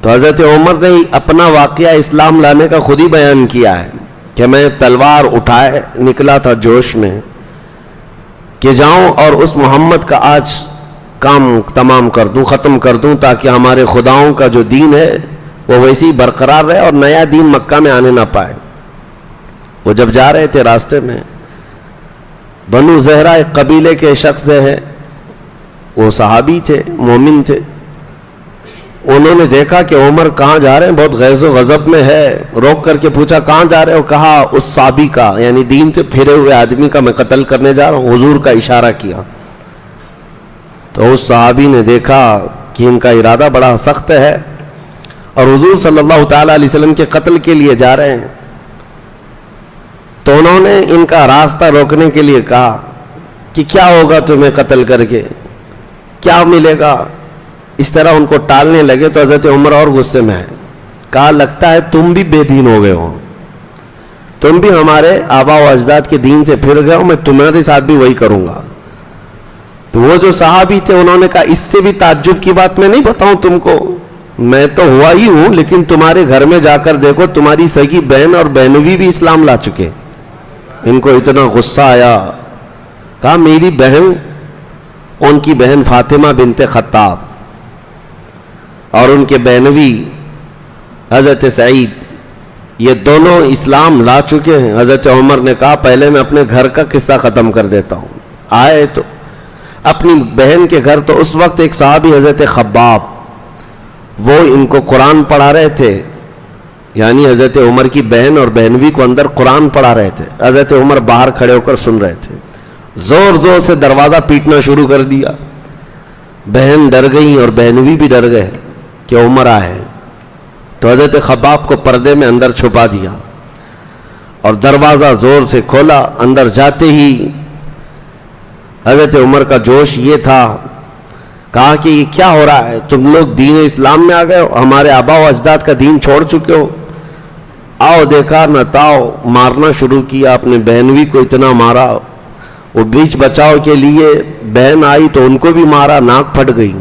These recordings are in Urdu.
تو حضرت عمر نے اپنا واقعہ اسلام لانے کا خود ہی بیان کیا ہے کہ میں تلوار اٹھائے نکلا تھا جوش میں کہ جاؤں اور اس محمد کا آج کام تمام کر دوں، ختم کر دوں، تاکہ ہمارے خداؤں کا جو دین ہے وہ ویسے ہی برقرار رہے اور نیا دین مکہ میں آنے نہ پائے۔ وہ جب جا رہے تھے راستے میں بنو زہرہ ایک قبیلے کے شخص ہیں، وہ صحابی تھے، مومن تھے۔ انہوں نے دیکھا کہ عمر کہاں جا رہے ہیں، بہت غیظ و غضب میں ہے، روک کر کے پوچھا کہاں جا رہے ہو؟ کہا اس صحابی کا، یعنی دین سے پھرے ہوئے آدمی کا میں قتل کرنے جا رہا ہوں۔ حضور کا اشارہ کیا تو اس صحابی نے دیکھا کہ ان کا ارادہ بڑا سخت ہے اور حضور صلی اللہ تعالی علیہ وسلم کے قتل کے لیے جا رہے ہیں، تو انہوں نے ان کا راستہ روکنے کے لیے کہا کہ کیا ہوگا تمہیں قتل کر کے، کیا ملے گا؟ اس طرح ان کو ٹالنے لگے تو حضرت عمر اور غصے میں ہے، کہا لگتا ہے تم بھی بے دین ہو گئے ہو، تم بھی ہمارے آبا و اجداد کے دین سے پھر گئے ہو، میں تمہارے ساتھ بھی وہی کروں گا۔ تو وہ جو صحابی تھے انہوں نے کہا اس سے بھی تعجب کی بات میں نہیں بتاؤں تم کو، میں تو ہوا ہی ہوں، لیکن تمہارے گھر میں جا کر دیکھو تمہاری سگی بہن اور بہنوی بھی اسلام لا چکے۔ ان کو اتنا غصہ آیا، کہا میری بہن، ان کی بہن فاطمہ بنت خطاب اور ان کے بہنوی حضرت سعید، یہ دونوں اسلام لا چکے ہیں۔ حضرت عمر نے کہا پہلے میں اپنے گھر کا قصہ ختم کر دیتا ہوں۔ آئے تو اپنی بہن کے گھر، تو اس وقت ایک صحابی حضرت خباب، وہ ان کو قرآن پڑھا رہے تھے، یعنی حضرت عمر کی بہن اور بہنوی کو اندر قرآن پڑھا رہے تھے۔ حضرت عمر باہر کھڑے ہو کر سن رہے تھے، زور زور سے دروازہ پیٹنا شروع کر دیا۔ بہن ڈر گئی اور بہنوی بھی ڈر گئے کہ عمر آئے، تو حضرت خباب کو پردے میں اندر چھپا دیا اور دروازہ زور سے کھولا۔ اندر جاتے ہی حضرت عمر کا جوش یہ تھا، کہا کہ یہ کیا ہو رہا ہے، تم لوگ دین اسلام میں آ گئے ہو، ہمارے آبا و اجداد کا دین چھوڑ چکے ہو، آؤ دیکھا نہ تاؤ۔ مارنا شروع کیا، اپنے بہنوی کو اتنا مارا، وہ بیچ بچاؤ کے لیے بہن آئی تو ان کو بھی مارا، ناک پھٹ گئی،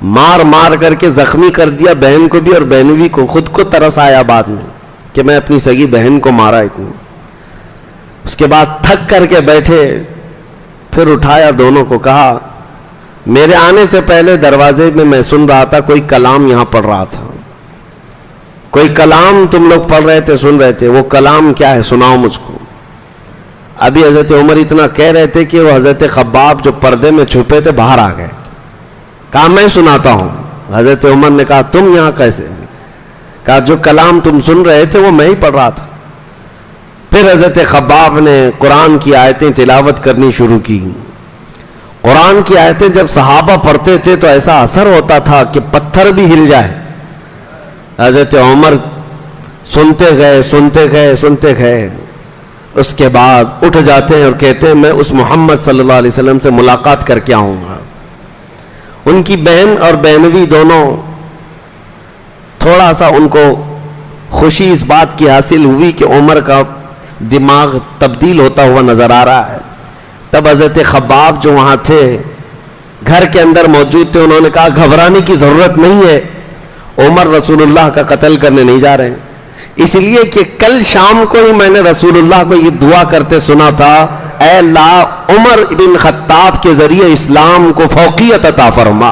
مار مار کر کے زخمی کر دیا بہن کو بھی اور بہنوی کو۔ خود کو ترس آیا بعد میں کہ میں اپنی سگی بہن کو مارا اتنی۔ اس کے بعد تھک کر کے بیٹھے، پھر اٹھایا دونوں کو، کہا میرے آنے سے پہلے دروازے میں سن رہا تھا کوئی کلام یہاں پڑھ رہا تھا، کوئی کلام تم لوگ پڑھ رہے تھے، سن رہے تھے، وہ کلام کیا ہے سناؤ مجھ کو۔ ابھی حضرت عمر اتنا کہہ رہے تھے کہ وہ حضرت خباب جو پردے میں چھپے تھے باہر آ گئے، کہا میں سناتا ہوں۔ حضرت عمر نے کہا تم یہاں کیسے؟ کہا جو کلام تم سن رہے تھے وہ میں ہی پڑھ رہا تھا۔ پھر حضرت خباب نے قرآن کی آیتیں تلاوت کرنی شروع کی۔ قرآن کی آیتیں جب صحابہ پڑھتے تھے تو ایسا اثر ہوتا تھا کہ پتھر بھی ہل جائے۔ حضرت عمر سنتے گئے سنتے گئے سنتے گئے، اس کے بعد اٹھ جاتے ہیں اور کہتے ہیں میں اس محمد صلی اللہ علیہ وسلم سے ملاقات کر کے آؤں گا۔ ان کی بہن اور بہنوی دونوں تھوڑا سا ان کو خوشی اس بات کی حاصل ہوئی کہ عمر کا دماغ تبدیل ہوتا ہوا نظر آ رہا ہے۔ تب حضرت خباب جو وہاں تھے، گھر کے اندر موجود تھے، انہوں نے کہا گھبرانے کی ضرورت نہیں ہے، عمر رسول اللہ کا قتل کرنے نہیں جا رہے ہیں، اس لیے کہ کل شام کو ہی میں نے رسول اللہ کو یہ دعا کرتے سنا تھا، اے اللہ عمر بن خطاب کے ذریعے اسلام کو فوقیت عطا فرما،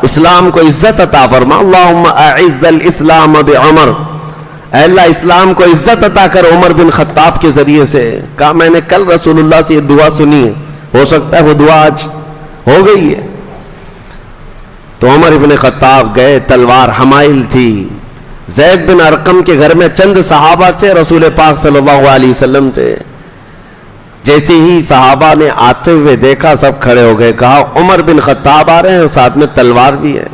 اسلام کو عزت عطا فرما، اللہم اعز الاسلام بعمر، اے اللہ اسلام کو عزت عطا کر عمر بن خطاب کے ذریعے سے۔ کہا میں نے کل رسول اللہ سے یہ دعا سنی ہے، ہو سکتا ہے وہ دعا آج ہو گئی ہے۔ تو عمر بن خطاب گئے، تلوار حمائل تھی۔ زید بن ارقم کے گھر میں چند صحابہ تھے، رسول پاک صلی اللہ علیہ وسلم تھے۔ جیسے ہی صحابہ نے آتے ہوئے دیکھا سب کھڑے ہو گئے، کہا عمر بن خطاب آ رہے ہیں اور ساتھ میں تلوار بھی ہے۔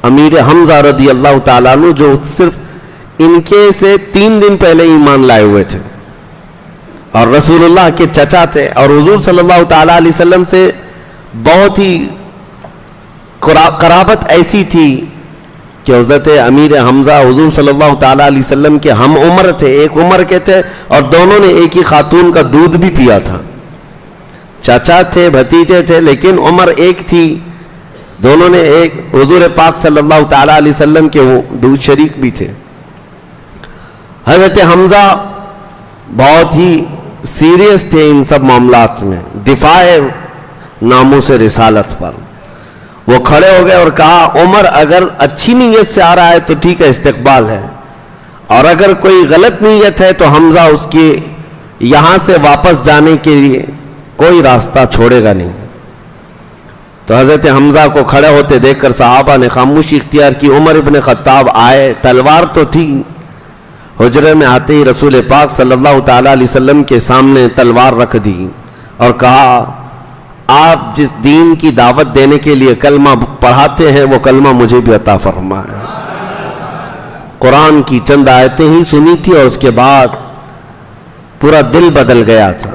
امیر حمزہ رضی اللہ تعالیٰ عنہ جو صرف ان کے سے 3 دن پہلے ایمان لائے ہوئے تھے اور رسول اللہ کے چچا تھے، اور حضور صلی اللہ تعالیٰ علیہ وسلم سے بہت ہی قرابت ایسی تھی کہ حضرت امیر حمزہ حضور صلی اللہ تعالیٰ علیہ وسلم کے ہم عمر تھے، ایک عمر کے تھے، اور دونوں نے ایک ہی خاتون کا دودھ بھی پیا تھا۔ چچا تھے، بھتیجے تھے، لیکن عمر ایک تھی دونوں نے ایک حضور پاک صلی اللہ تعالیٰ علیہ وسلم کے وہ دو شریک بھی تھے. حضرت حمزہ بہت ہی سیریس تھے ان سب معاملات میں، دفاع ناموس رسالت پر. وہ کھڑے ہو گئے اور کہا عمر اگر اچھی نیت سے آ رہا ہے تو ٹھیک ہے، استقبال ہے، اور اگر کوئی غلط نیت ہے تو حمزہ اس کے یہاں سے واپس جانے کے لیے کوئی راستہ چھوڑے گا نہیں. تو حضرت حمزہ کو کھڑے ہوتے دیکھ کر صحابہ نے خاموشی اختیار کی. عمر ابن خطاب آئے، تلوار تو تھی، حجرے میں آتے ہی رسول پاک صلی اللہ تعالیٰ علیہ وسلم کے سامنے تلوار رکھ دی اور کہا آپ جس دین کی دعوت دینے کے لیے کلمہ پڑھاتے ہیں وہ کلمہ مجھے بھی عطا فرمائے. قرآن کی چند آیتیں ہی سنی تھی اور اس کے بعد پورا دل بدل گیا تھا.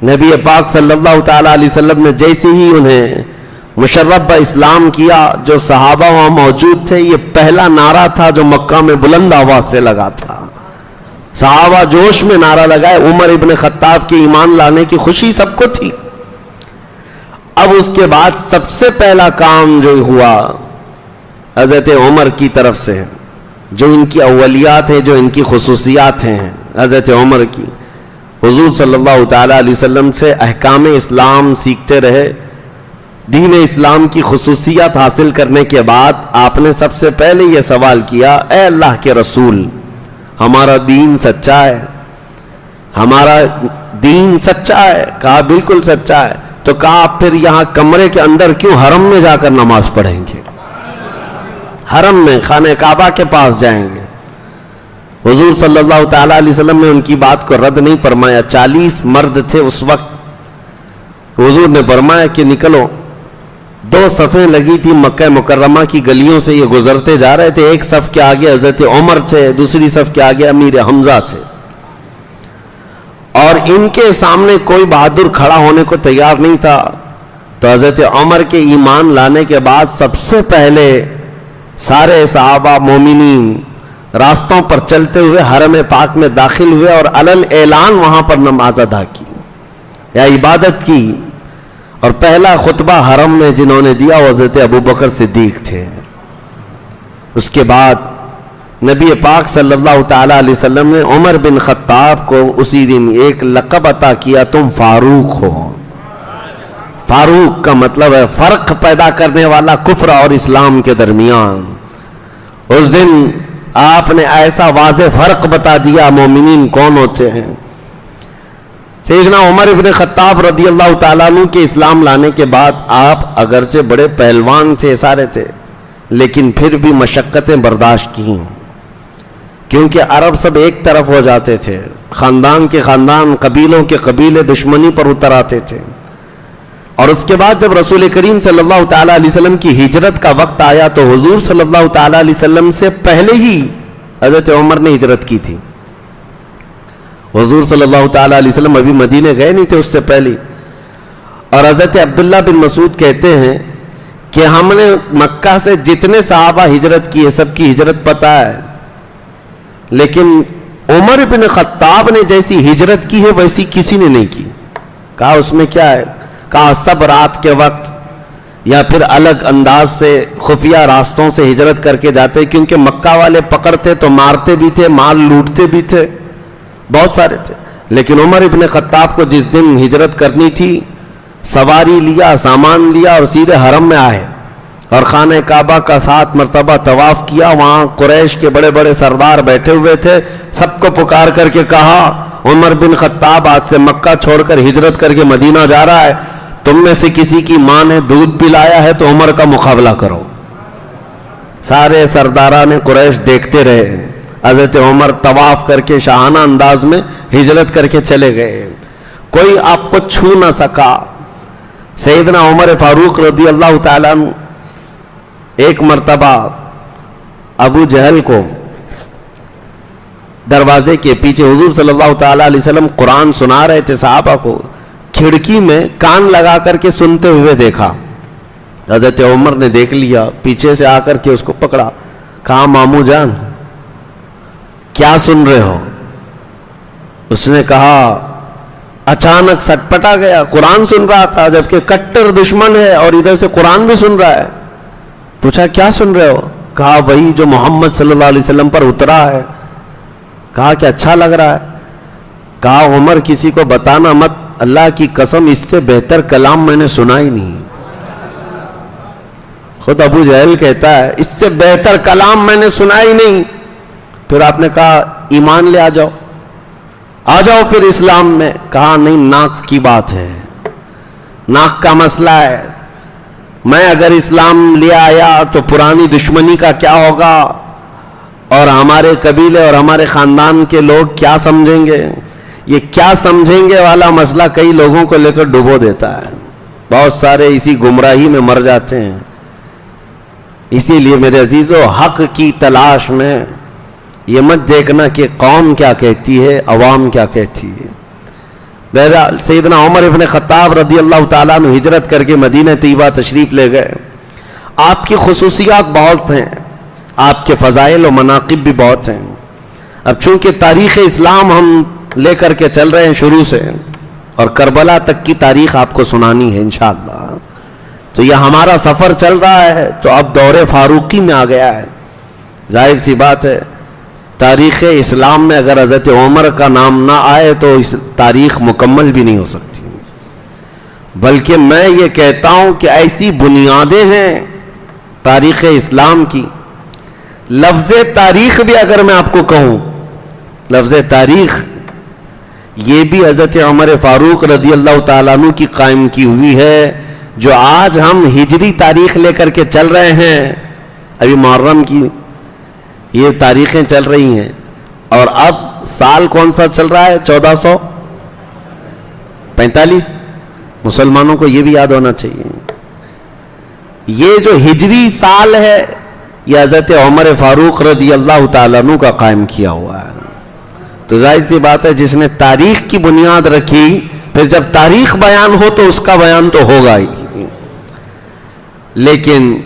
نبی پاک صلی اللہ تعالیٰ علیہ وسلم نے جیسے ہی انہیں مشرف اسلام کیا، جو صحابہ وہاں موجود تھے، یہ پہلا نعرہ تھا جو مکہ میں بلند آواز سے لگا تھا. صحابہ جوش میں نعرہ لگائے. عمر ابن خطاب کے ایمان لانے کی خوشی سب کو تھی. اب اس کے بعد سب سے پہلا کام جو ہوا حضرت عمر کی طرف سے، جو ان کی اولیات ہیں، جو ان کی خصوصیات ہیں حضرت عمر کی، حضور صلی اللہ تعالیٰ علیہ وسلم سے احکام اسلام سیکھتے رہے. دین اسلام کی خصوصیات حاصل کرنے کے بعد آپ نے سب سے پہلے یہ سوال کیا، اے اللہ کے رسول، ہمارا دین سچا ہے؟ ہمارا دین سچا ہے؟ کہا بالکل سچا ہے. تو کہا آپ پھر یہاں کمرے کے اندر کیوں حرم میں جا کر نماز پڑھیں گے؟ حرم میں خانہ کعبہ کے پاس جائیں گے. حضور صلی اللہ تعالیٰ علیہ وسلم نے ان کی بات کو رد نہیں فرمایا. 40 مرد تھے اس وقت. حضور نے فرمایا کہ نکلو. 2 صفیں لگی تھی مکہ مکرمہ کی گلیوں سے، یہ گزرتے جا رہے تھے. ایک صف کے آگے حضرت عمر تھے، دوسری صف کے آگے امیر حمزہ تھے، اور ان کے سامنے کوئی بہادر کھڑا ہونے کو تیار نہیں تھا. تو حضرت عمر کے ایمان لانے کے بعد سب سے پہلے سارے صحابہ مومنین راستوں پر چلتے ہوئے حرم پاک میں داخل ہوئے اور علل اعلان وہاں پر نماز ادا کی یا عبادت کی. اور پہلا خطبہ حرم میں جنہوں نے دیا وہ حضرت ابوبکر صدیق تھے. اس کے بعد نبی پاک صلی اللہ تعالیٰ علیہ وسلم نے عمر بن خطاب کو اسی دن ایک لقب عطا کیا، تم فاروق ہو. فاروق کا مطلب ہے فرق پیدا کرنے والا کفر اور اسلام کے درمیان. اس دن آپ نے ایسا واضح فرق بتا دیا مومنین کون ہوتے ہیں. سیدنا عمر ابن خطاب رضی اللہ تعالیٰ عنہ کے اسلام لانے کے بعد آپ اگرچہ بڑے پہلوان تھے، سارے تھے، لیکن پھر بھی مشقتیں برداشت کی، کیونکہ عرب سب ایک طرف ہو جاتے تھے، خاندان کے خاندان، قبیلوں کے قبیلے دشمنی پر اتر آتے تھے. اور اس کے بعد جب رسول کریم صلی اللہ تعالیٰ علیہ وسلم کی ہجرت کا وقت آیا تو حضور صلی اللہ تعالیٰ علیہ وسلم سے پہلے ہی حضرت عمر نے ہجرت کی تھی. حضور صلی اللہ تعالیٰ علیہ وسلم ابھی مدینے گئے نہیں تھے اس سے پہلے. اور حضرت عبداللہ بن مسعود کہتے ہیں کہ ہم نے مکہ سے جتنے صحابہ ہجرت کی ہے سب کی ہجرت پتہ ہے، لیکن عمر بن خطاب نے جیسی ہجرت کی ہے ویسی کسی نے نہیں کی. کہا اس میں کیا ہے؟ کہا سب رات کے وقت یا پھر الگ انداز سے خفیہ راستوں سے ہجرت کر کے جاتے، کیونکہ مکہ والے پکڑتے تو مارتے بھی تھے، مال لوٹتے بھی تھے، بہت سارے تھے. لیکن عمر ابن خطاب کو جس دن ہجرت کرنی تھی سواری لیا، سامان لیا اور سیدھے حرم میں آئے اور خانہ کعبہ کا 7 مرتبہ طواف کیا. وہاں قریش کے بڑے بڑے سردار بیٹھے ہوئے تھے، سب کو پکار کر کے کہا عمر بن خطاب آج سے مکہ چھوڑ کر ہجرت کر کے مدینہ جا رہا ہے، تم میں سے کسی کی ماں نے دودھ پلایا ہے تو عمر کا مقابلہ کرو. سارے سرداران قریش دیکھتے رہے. حضرت عمر طواف کر کے شاہانہ انداز میں ہجرت کر کے چلے گئے، کوئی آپ کو چھو نہ سکا. سیدنا عمر فاروق رضی اللہ تعالیٰ عنہ ایک مرتبہ ابو جہل کو دروازے کے پیچھے حضور صلی اللہ تعالیٰ علیہ وسلم قرآن سنا رہے تھے صحابہ کو، کھڑکی میں کان لگا کر کے سنتے ہوئے دیکھا. حضرت عمر نے دیکھ لیا، پیچھے سے آ کر کے اس کو پکڑا، کہا مامو جان کیا سن رہے ہو؟ اس نے کہا اچانک سٹپٹا گیا, قرآن سن رہا تھا جبکہ کٹر دشمن ہے اور ادھر سے قرآن بھی سن رہا ہے. پوچھا کیا سن رہے ہو؟ کہا وہی جو محمد صلی اللہ علیہ وسلم پر اترا ہے. کہا کہ اچھا لگ رہا ہے. کہا عمر کسی کو بتانا مت, اللہ کی قسم اس سے بہتر کلام میں نے سنا ہی نہیں. خود ابو جہل کہتا ہے اس سے بہتر کلام میں نے سنا ہی نہیں. پھر آپ نے کہا ایمان لے آ جاؤ پھر اسلام میں. کہا نہیں, ناک کی بات ہے, ناک کا مسئلہ ہے. میں اگر اسلام لے آیا تو پرانی دشمنی کا کیا ہوگا, اور ہمارے قبیلے اور ہمارے خاندان کے لوگ کیا سمجھیں گے. یہ کیا سمجھیں گے والا مسئلہ کئی لوگوں کو لے کر ڈبو دیتا ہے. بہت سارے اسی گمراہی میں مر جاتے ہیں. اسی لیے میرے عزیزو, حق کی تلاش میں یہ مت دیکھنا کہ قوم کیا کہتی ہے, عوام کیا کہتی ہے. بہرحال سیدنا عمر ابن خطاب رضی اللہ تعالیٰ عنہ ہجرت کر کے مدینہ طیبہ تشریف لے گئے. آپ کی خصوصیات بہت ہیں, آپ کے فضائل و مناقب بھی بہت ہیں. اب چونکہ تاریخ اسلام ہم لے کر کے چل رہے ہیں شروع سے, اور کربلا تک کی تاریخ آپ کو سنانی ہے انشاءاللہ, تو یہ ہمارا سفر چل رہا ہے تو اب دور فاروقی میں آ گیا ہے. ظاہر سی بات ہے تاریخ اسلام میں اگر حضرت عمر کا نام نہ آئے تو اس تاریخ مکمل بھی نہیں ہو سکتی. بلکہ میں یہ کہتا ہوں کہ ایسی بنیادیں ہیں تاریخ اسلام کی. لفظ تاریخ بھی اگر میں آپ کو کہوں, لفظ تاریخ یہ بھی حضرت عمر فاروق رضی اللہ تعالیٰ عنہ کی قائم کی ہوئی ہے. جو آج ہم ہجری تاریخ لے کر کے چل رہے ہیں, ابھی محرم کی یہ تاریخیں چل رہی ہیں, اور اب سال کون سا چل رہا ہے, 1445. مسلمانوں کو یہ بھی یاد ہونا چاہیے, یہ جو ہجری سال ہے یہ حضرت عمر فاروق رضی اللہ تعالیٰ عنہ کا قائم کیا ہوا ہے. تو ظاہر سی بات ہے جس نے تاریخ کی بنیاد رکھی, پھر جب تاریخ بیان ہو تو اس کا بیان تو ہوگا ہی. لیکن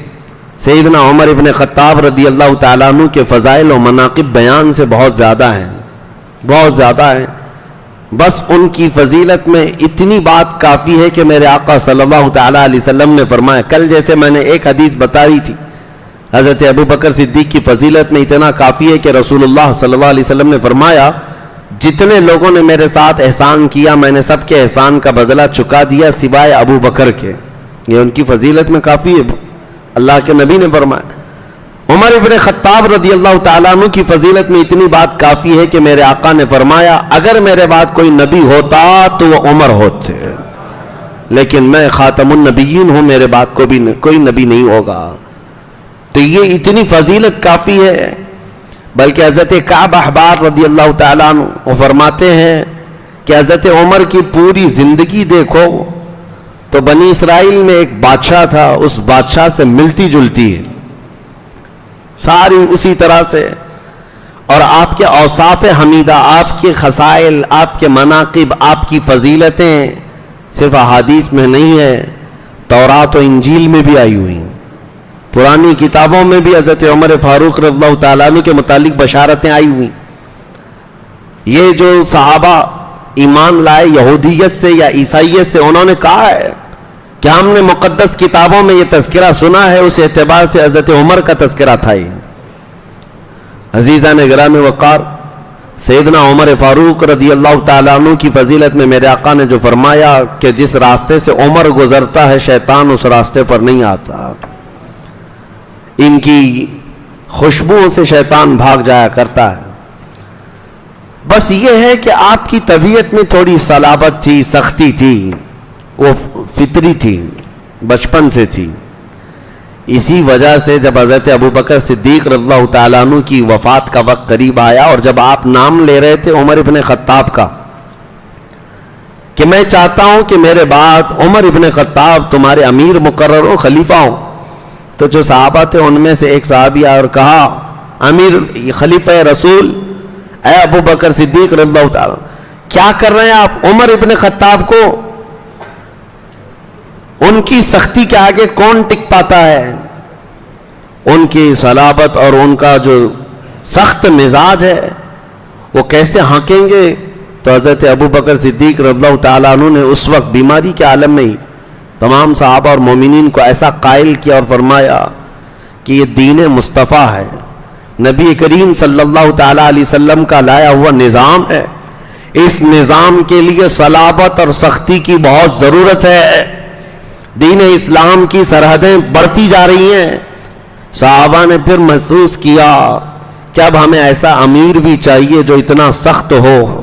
سیدنا عمر ابن خطاب رضی اللہ تعالیٰ عنہ کے فضائل و مناقب بیان سے بہت زیادہ ہیں, بہت زیادہ ہیں. بس ان کی فضیلت میں اتنی بات کافی ہے کہ میرے آقا صلی اللہ تعالیٰ علیہ وسلم نے فرمایا, کل جیسے میں نے ایک حدیث بتائی تھی حضرت ابو بکر صدیق کی فضیلت میں اتنا کافی ہے کہ رسول اللہ صلی اللہ علیہ وسلم نے فرمایا جتنے لوگوں نے میرے ساتھ احسان کیا میں نے سب کے احسان کا بدلہ چکا دیا سوائے ابو بکر کے. یہ ان کی فضیلت میں کافی ہے. اللہ کے نبی نے فرمایا. عمر ابن خطاب رضی اللہ تعالیٰ عنہ کی فضیلت میں اتنی بات کافی ہے کہ میرے آقا نے فرمایا اگر میرے بعد کوئی نبی ہوتا تو وہ عمر ہوتے, لیکن میں خاتم النبیین ہوں, میرے بعد کوئی نبی نہیں ہوگا. تو یہ اتنی فضیلت کافی ہے. بلکہ حضرت کعب احبار رضی اللہ تعالیٰ عنہ وہ فرماتے ہیں کہ حضرت عمر کی پوری زندگی دیکھو تو بنی اسرائیل میں ایک بادشاہ تھا, اس بادشاہ سے ملتی جلتی ہے ساری اسی طرح سے. اور آپ کے اوصاف حمیدہ, آپ کے خصائل, آپ کے مناقب, آپ کی فضیلتیں صرف احادیث میں نہیں ہیں, تورات و انجیل میں بھی آئی ہوئی ہیں. پرانی کتابوں میں بھی حضرت عمر فاروق رضی اللہ تعالیٰ عنہ کے متعلق بشارتیں آئی ہوئی. یہ جو صحابہ ایمان لائے یہودیت سے یا عیسائیت سے, انہوں نے کہا ہے کہ ہم نے مقدس کتابوں میں یہ تذکرہ سنا ہے, اس اعتبار سے حضرت عمر کا تذکرہ تھا. یہ عزیزان گرامی وقار, سیدنا عمر فاروق رضی اللہ تعالیٰ عنہ کی فضیلت میں میرے آقا نے جو فرمایا کہ جس راستے سے عمر گزرتا ہے شیطان اس راستے پر نہیں آتا, ان کی خوشبوؤں سے شیطان بھاگ جایا کرتا ہے. بس یہ ہے کہ آپ کی طبیعت میں تھوڑی صلابت تھی, سختی تھی, وہ فطری تھی, بچپن سے تھی. اسی وجہ سے جب حضرت ابو بکر صدیق رضی اللہ تعالیٰ عنہ کی وفات کا وقت قریب آیا, اور جب آپ نام لے رہے تھے عمر ابن خطاب کا کہ میں چاہتا ہوں کہ میرے بعد عمر ابن خطاب تمہارے امیر مقرر ہو, خلیفہ ہو, تو جو صحابہ تھے ان میں سے ایک صحابی آیا اور کہا امیر خلیفہ رسول اے ابو بکر صدیق رضی اللہ تعالیٰ کیا کر رہے ہیں آپ, عمر ابن خطاب کو ان کی سختی کے آگے کون ٹک پاتا ہے, ان کی صلابت اور ان کا جو سخت مزاج ہے وہ کیسے ہانکیں گے تو حضرت ابو بکر صدیق رضی اللہ تعالیٰ عنہ نے اس وقت بیماری کے عالم میں ہی تمام صحابہ اور مومنین کو ایسا قائل کیا اور فرمایا کہ یہ دین مصطفیٰ ہے، نبی کریم صلی اللہ تعالیٰ علیہ وسلم کا لایا ہوا نظام ہے، اس نظام کے لیے صلابت اور سختی کی بہت ضرورت ہے، دین اسلام کی سرحدیں بڑھتی جا رہی ہیں۔ صحابہ نے پھر محسوس کیا کہ اب ہمیں ایسا امیر بھی چاہیے جو اتنا سخت ہو،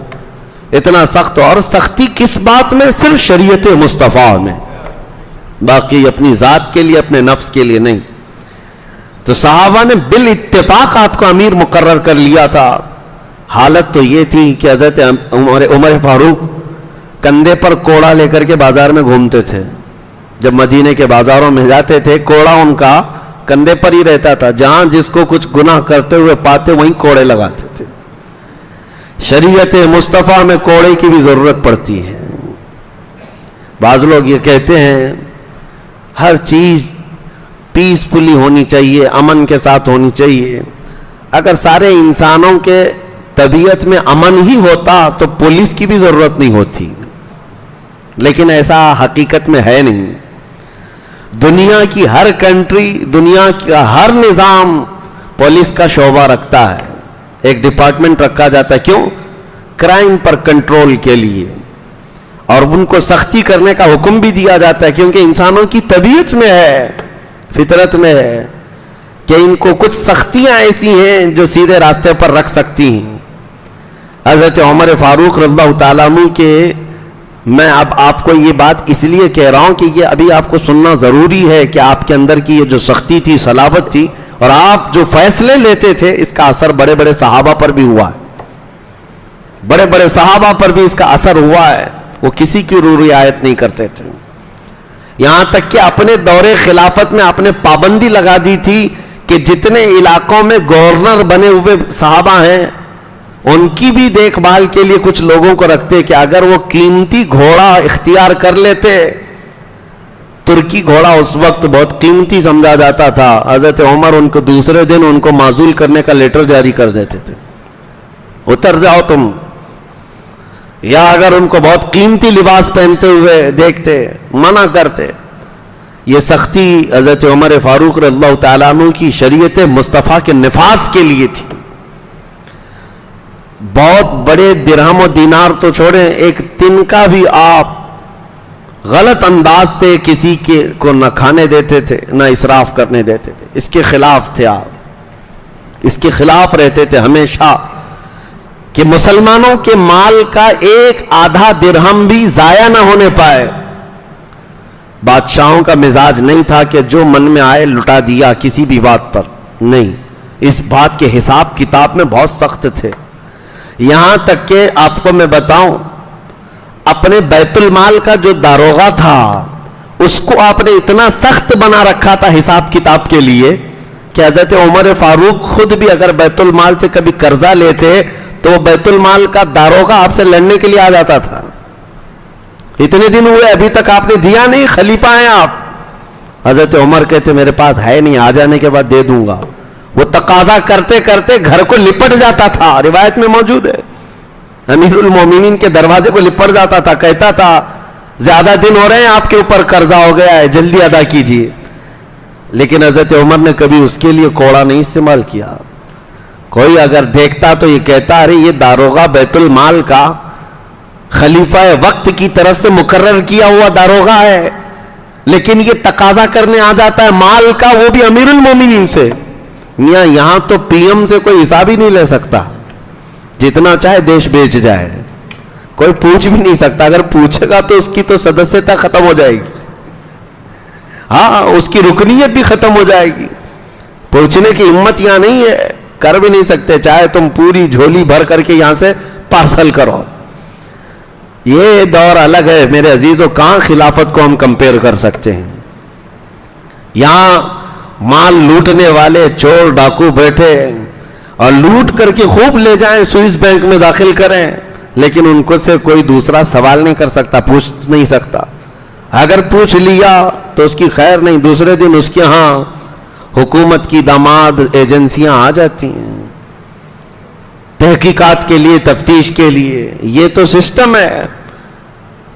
اتنا سخت ہو، اور سختی کس بات میں؟ صرف شریعت مصطفیٰ میں، باقی اپنی ذات کے لیے، اپنے نفس کے لیے نہیں۔ تو صحابہ نے بالاتفاق آپ کو امیر مقرر کر لیا تھا۔ حالت تو یہ تھی کہ حضرت عمر فاروق کندھے پر کوڑا لے کر کے بازار میں گھومتے تھے، جب مدینے کے بازاروں میں جاتے تھے کوڑا ان کا کندھے پر ہی رہتا تھا، جہاں جس کو کچھ گناہ کرتے ہوئے پاتے وہیں کوڑے لگاتے تھے۔ شریعت مصطفیٰ میں کوڑے کی بھی ضرورت پڑتی ہے۔ بعض لوگ یہ کہتے ہیں ہر چیز پیسفلی ہونی چاہیے، امن کے ساتھ ہونی چاہیے۔ اگر سارے انسانوں کے طبیعت میں امن ہی ہوتا تو پولیس کی بھی ضرورت نہیں ہوتی، لیکن ایسا حقیقت میں ہے نہیں۔ دنیا کی ہر کنٹری، دنیا کا ہر نظام پولیس کا شعبہ رکھتا ہے، ایک ڈپارٹمنٹ رکھا جاتا ہے۔ کیوں؟ کرائم پر کنٹرول کے لیے، اور ان کو سختی کرنے کا حکم بھی دیا جاتا ہے، کیونکہ انسانوں کی طبیعت میں ہے، فطرت میں ہے کہ ان کو کچھ سختیاں ایسی ہیں جو سیدھے راستے پر رکھ سکتی ہیں۔ حضرت عمر فاروق رضی اللہ تعالیٰ عنہ کے، میں اب آپ کو یہ بات اس لیے کہہ رہا ہوں کہ یہ ابھی آپ کو سننا ضروری ہے کہ آپ کے اندر کی یہ جو سختی تھی، صلابت تھی، اور آپ جو فیصلے لیتے تھے، اس کا اثر بڑے بڑے صحابہ پر بھی ہوا ہے، بڑے بڑے صحابہ پر بھی اس کا اثر ہوا ہے۔ وہ کسی کی رعایت نہیں کرتے تھے، یہاں تک کہ اپنے دور خلافت میں آپ نے پابندی لگا دی تھی کہ جتنے علاقوں میں گورنر بنے ہوئے صحابہ ہیں ان کی بھی دیکھ بھال کے لیے کچھ لوگوں کو رکھتے کہ اگر وہ قیمتی گھوڑا اختیار کر لیتے، ترکی گھوڑا اس وقت بہت قیمتی سمجھا جاتا تھا، حضرت عمر ان کو دوسرے دن ان کو معزول کرنے کا لیٹر جاری کر دیتے تھے، اتر جاؤ تم۔ یا اگر ان کو بہت قیمتی لباس پہنتے ہوئے دیکھتے، منع کرتے۔ یہ سختی حضرت عمر فاروق رضی اللہ تعالیٰ عنہ کی شریعت مصطفیٰ کے نفاذ کے لیے تھی۔ بہت بڑے درہم و دینار تو چھوڑیں، ایک تن کا بھی آپ غلط انداز سے کسی کو نہ کھانے دیتے تھے، نہ اسراف کرنے دیتے تھے۔ اس کے خلاف تھے آپ، اس کے خلاف رہتے تھے ہمیشہ کہ مسلمانوں کے مال کا ایک آدھا درہم بھی ضائع نہ ہونے پائے۔ بادشاہوں کا مزاج نہیں تھا کہ جو من میں آئے لٹا دیا کسی بھی بات پر، نہیں، اس بات کے حساب کتاب میں بہت سخت تھے۔ یہاں تک کہ آپ کو میں بتاؤں، اپنے بیت المال کا جو داروغہ تھا اس کو آپ نے اتنا سخت بنا رکھا تھا حساب کتاب کے لیے کہ حضرت عمر فاروق خود بھی اگر بیت المال سے کبھی قرضہ لیتے تو بیت المال کا داروغہ آپ سے لڑنے کے لیے آ جاتا تھا۔ اتنے دن ہوئے ابھی تک آپ نے دیا نہیں، خلیفہ ہیں آپ۔ حضرت عمر کہتے میرے پاس ہے نہیں، آ جانے کے بعد دے دوں گا۔ وہ تقاضا کرتے کرتے گھر کو لپٹ جاتا تھا، روایت میں موجود ہے، امیر المومنین کے دروازے کو لپٹ جاتا تھا، کہتا تھا زیادہ دن ہو رہے ہیں آپ کے اوپر قرضہ ہو گیا ہے، جلدی ادا کیجیے۔ لیکن حضرت عمر نے کبھی اس کے لیے کوڑا نہیں استعمال کیا۔ کوئی اگر دیکھتا تو یہ کہتا ارے یہ داروغہ بیت المال کا خلیفہ وقت کی طرف سے مقرر کیا ہوا داروغہ ہے، لیکن یہ تقاضا کرنے آ جاتا ہے مال کا، وہ بھی امیر المومنین سے۔ میاں یہاں تو پی ایم سے کوئی حساب ہی نہیں لے سکتا، جتنا چاہے دیش بیچ جائے، کوئی پوچھ بھی نہیں سکتا۔ اگر پوچھے گا تو اس کی تو سدسیتا ختم ہو جائے گی، ہاں اس کی رکنیت بھی ختم ہو جائے گی۔ پوچھنے کی ہمت یہاں نہیں ہے، کر بھی نہیں سکتے، چاہے تم پوری جھولی بھر کر کے یہاں سے پارسل کرو۔ یہ دور الگ ہے میرے عزیزوں، کہاں خلافت کو ہم کمپیئر کر سکتے ہیں۔ یہاں مال لوٹنے والے چور ڈاکو بیٹھے اور لوٹ کر کے خوب لے جائیں، سوئس بینک میں داخل کریں، لیکن ان کو سے کوئی دوسرا سوال نہیں کر سکتا، پوچھ نہیں سکتا۔ اگر پوچھ لیا تو اس کی خیر نہیں، دوسرے دن اس کے ہاں حکومت کی داماد ایجنسیاں آ جاتی ہیں۔ تحقیقات کے لیے, تفتیش کے لیے. یہ تو سسٹم ہے.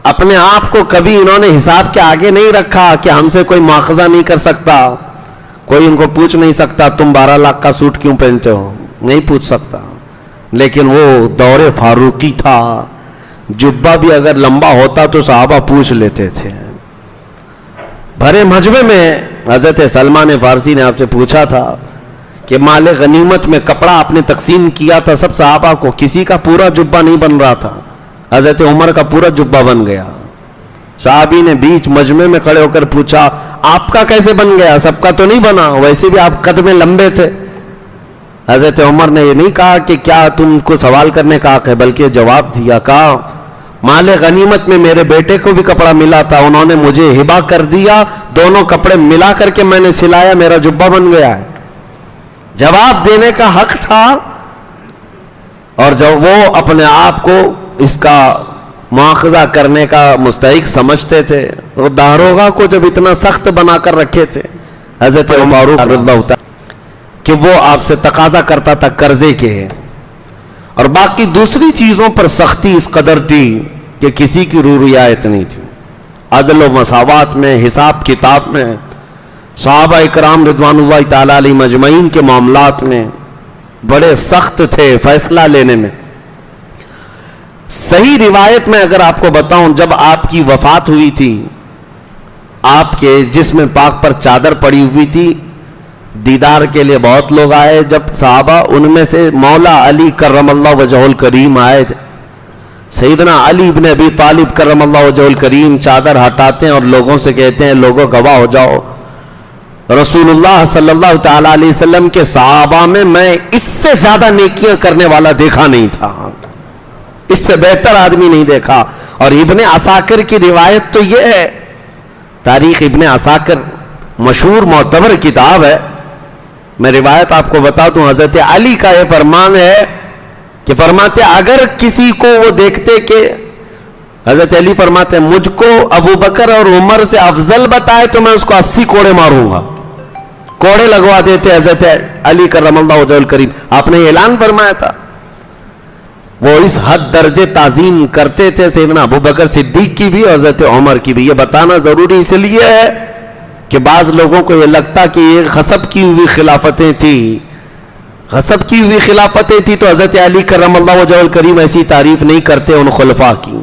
اپنے آپ کو کبھی انہوں نے حساب کے آگے نہیں رکھا کہ ہم سے کوئی مواخذہ نہیں کر سکتا, کوئی ان کو پوچھ نہیں سکتا تم 12 لاکھ کا سوٹ کیوں پہنتے ہو, نہیں پوچھ سکتا. لیکن وہ دور فاروقی تھا, جبہ بھی اگر لمبا ہوتا تو صحابہ پوچھ لیتے تھے. بھرے مجمع میں حضرت سلمان فارسی نے آپ سے پوچھا تھا کہ مال غنیمت میں کپڑا آپ نے تقسیم کیا تھا سب صحابہ کو, کسی کا پورا جبہ نہیں بن رہا تھا, حضرت عمر کا پورا جبہ بن گیا. صحابی نے بیچ مجمع میں کھڑے ہو کر پوچھا آپ کا کیسے بن گیا, سب کا تو نہیں بنا, ویسے بھی آپ قد میں لمبے تھے. حضرت عمر نے یہ نہیں کہا کہ کیا تم کو سوال کرنے کا حق ہے, بلکہ جواب دیا, کہا مال غنیمت میں میرے بیٹے کو بھی کپڑا ملا تھا, انہوں نے مجھے ہبہ کر دیا, دونوں کپڑے ملا کر کے میں نے سلایا, میرا جبہ بن گیا ہے. جواب دینے کا حق تھا, اور جب وہ اپنے آپ کو اس کا مواخذہ کرنے کا مستحق سمجھتے تھے. وہ داروغہ کو جب اتنا سخت بنا کر رکھے تھے حضرت فاروق رضی اللہ عنہ کہ وہ آپ سے تقاضا کرتا تھا قرضے کے, اور باقی دوسری چیزوں پر سختی اس قدر تھی کہ کسی کی روح رعایت نہیں تھی. عدل و مساوات میں, حساب کتاب میں, صحابہ اکرام رضوان اللہ تعالی علیہ مجمعین کے معاملات میں بڑے سخت تھے فیصلہ لینے میں. صحیح روایت میں اگر آپ کو بتاؤں, جب آپ کی وفات ہوئی تھی, آپ کے جسم پاک پر چادر پڑی ہوئی تھی, دیدار کے لیے بہت لوگ آئے. جب صحابہ, ان میں سے مولا علی کرم اللہ وجہہ الکریم آئے تھے, سیدنا علی بن ابی طالب کرم اللہ وجہہ الکریم چادر ہٹاتے ہیں اور لوگوں سے کہتے ہیں لوگوں گواہ ہو جاؤ, رسول اللہ صلی اللہ تعالی علیہ وسلم کے صحابہ میں اس سے زیادہ نیکیاں کرنے والا دیکھا نہیں تھا, اس سے بہتر آدمی نہیں دیکھا. اور ابن عساکر کی روایت تو یہ ہے, تاریخ ابن عساکر مشہور معتبر کتاب ہے, میں روایت آپ کو بتا دوں. حضرت علی کا یہ فرمان ہے کہ فرماتے اگر کسی کو وہ دیکھتے کہ حضرت علی فرماتے مجھ کو ابو بکر اور عمر سے افضل بتائے تو میں اس کو 80 کوڑے ماروں گا. کوڑے لگوا دیتے حضرت علی کرم اللہ وجہہ الکریم. آپ نے اعلان فرمایا تھا, وہ اس حد درجے تعظیم کرتے تھے سیدنا ابو بکر صدیق کی بھی اور حضرت عمر کی بھی. یہ بتانا ضروری اس لیے ہے کہ بعض لوگوں کو یہ لگتا کہ یہ غصب کی ہوئی خلافتیں تھیں, غصب کی ہوئی خلافتیں تھی تو حضرت علی کرم اللہ وجہہ الکریم ایسی تعریف نہیں کرتے ان خلفاء کی.